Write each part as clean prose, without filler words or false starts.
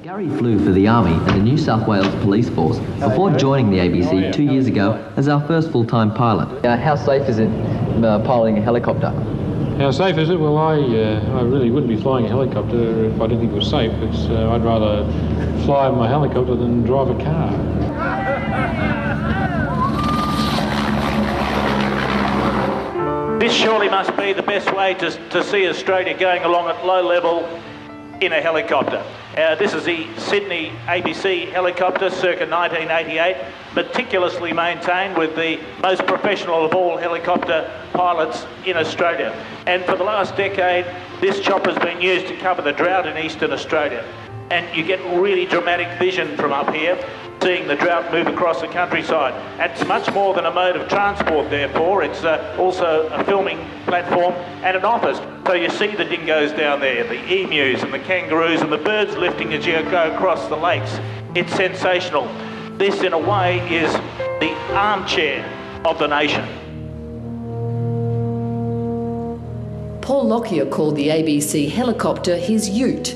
Gary flew for the Army and the New South Wales Police Force before joining the ABC 2 years ago as our first full-time pilot. How safe is it piloting a helicopter? How safe is it? Well, I really wouldn't be flying a helicopter if I didn't think it was safe. I'd rather fly my helicopter than drive a car. This surely must be the best way to see Australia going along at low level in a helicopter. This is the Sydney ABC helicopter circa 1988, meticulously maintained with the most professional of all helicopter pilots in Australia. And for the last decade, this chopper's been used to cover the drought in eastern Australia. And you get really dramatic vision from up here, seeing the drought move across the countryside. It's much more than a mode of transport, therefore. It's also a filming platform and an office. So you see the dingoes down there, the emus and the kangaroos and the birds lifting as you go across the lakes. It's sensational. This, in a way, is the armchair of the nation. Paul Lockyer called the ABC helicopter his ute.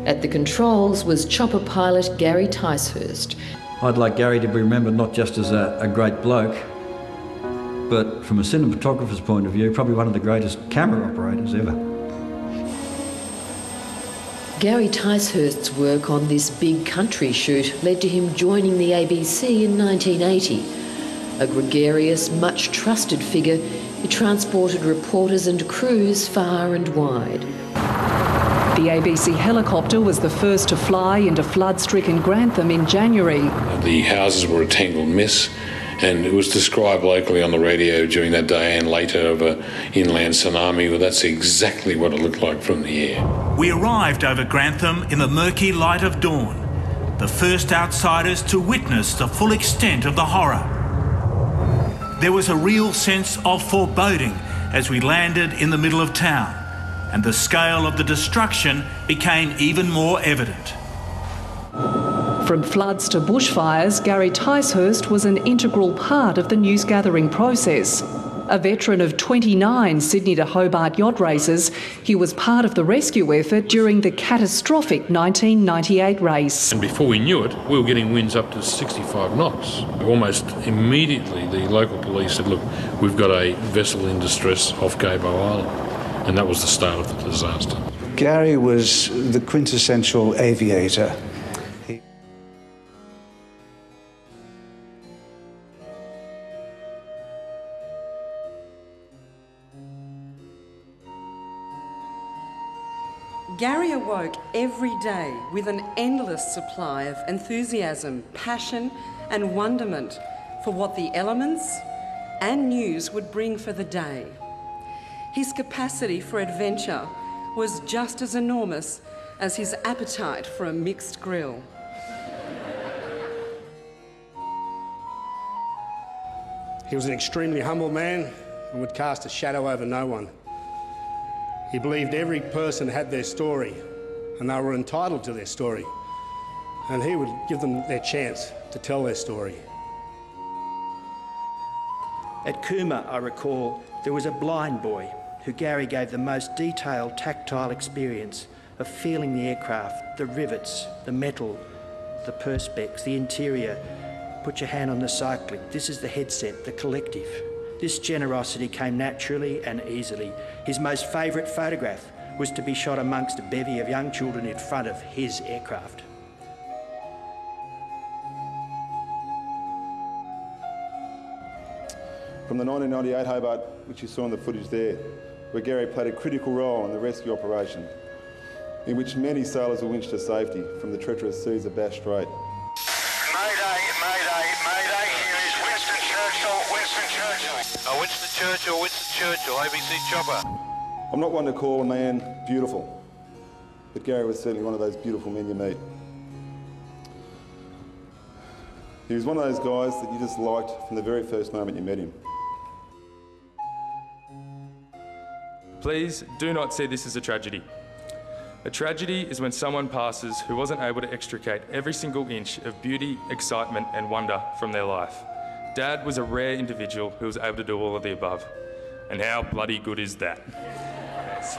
At the controls was chopper pilot Gary Ticehurst. I'd like Gary to be remembered not just as a great bloke, but from a cinematographer's point of view, probably one of the greatest camera operators ever. Gary Ticehurst's work on this big country shoot led to him joining the ABC in 1980. A gregarious, much trusted figure, he transported reporters and crews far and wide. The ABC helicopter was the first to fly into flood-stricken Grantham in January. The houses were a tangled mess, and it was described locally on the radio during that day and later of an inland tsunami. Well, that's exactly what it looked like from the air. We arrived over Grantham in the murky light of dawn, the first outsiders to witness the full extent of the horror. There was a real sense of foreboding as we landed in the middle of town, and the scale of the destruction became even more evident. From floods to bushfires, Gary Ticehurst was an integral part of the news-gathering process. A veteran of 29 Sydney to Hobart yacht races, he was part of the rescue effort during the catastrophic 1998 race. And before we knew it, we were getting winds up to 65 knots. Almost immediately, the local police said, look, we've got a vessel in distress off Gabo Island. And that was the start of the disaster. Gary was the quintessential aviator. Gary awoke every day with an endless supply of enthusiasm, passion and wonderment for what the elements and news would bring for the day. His capacity for adventure was just as enormous as his appetite for a mixed grill. He was an extremely humble man and would cast a shadow over no one. He believed every person had their story and they were entitled to their story, and he would give them their chance to tell their story. At Cooma, I recall, there was a blind boy who Gary gave the most detailed tactile experience of feeling the aircraft, the rivets, the metal, the perspex, the interior. Put your hand on the cyclic. This is the headset, the collective. This generosity came naturally and easily. His most favourite photograph was to be shot amongst a bevy of young children in front of his aircraft. From the 1998 Hobart, which you saw in the footage there, where Gary played a critical role in the rescue operation, in which many sailors were winched to safety from the treacherous seas of Bass Strait. Mayday, mayday, mayday, here is Winston Churchill, Winston Churchill. Winston Churchill, ABC Chopper. I'm not one to call a man beautiful, but Gary was certainly one of those beautiful men you meet. He was one of those guys that you just liked from the very first moment you met him. Please do not see this as a tragedy. A tragedy is when someone passes who wasn't able to extricate every single inch of beauty, excitement and wonder from their life. Dad was a rare individual who was able to do all of the above. And how bloody good is that? Yes.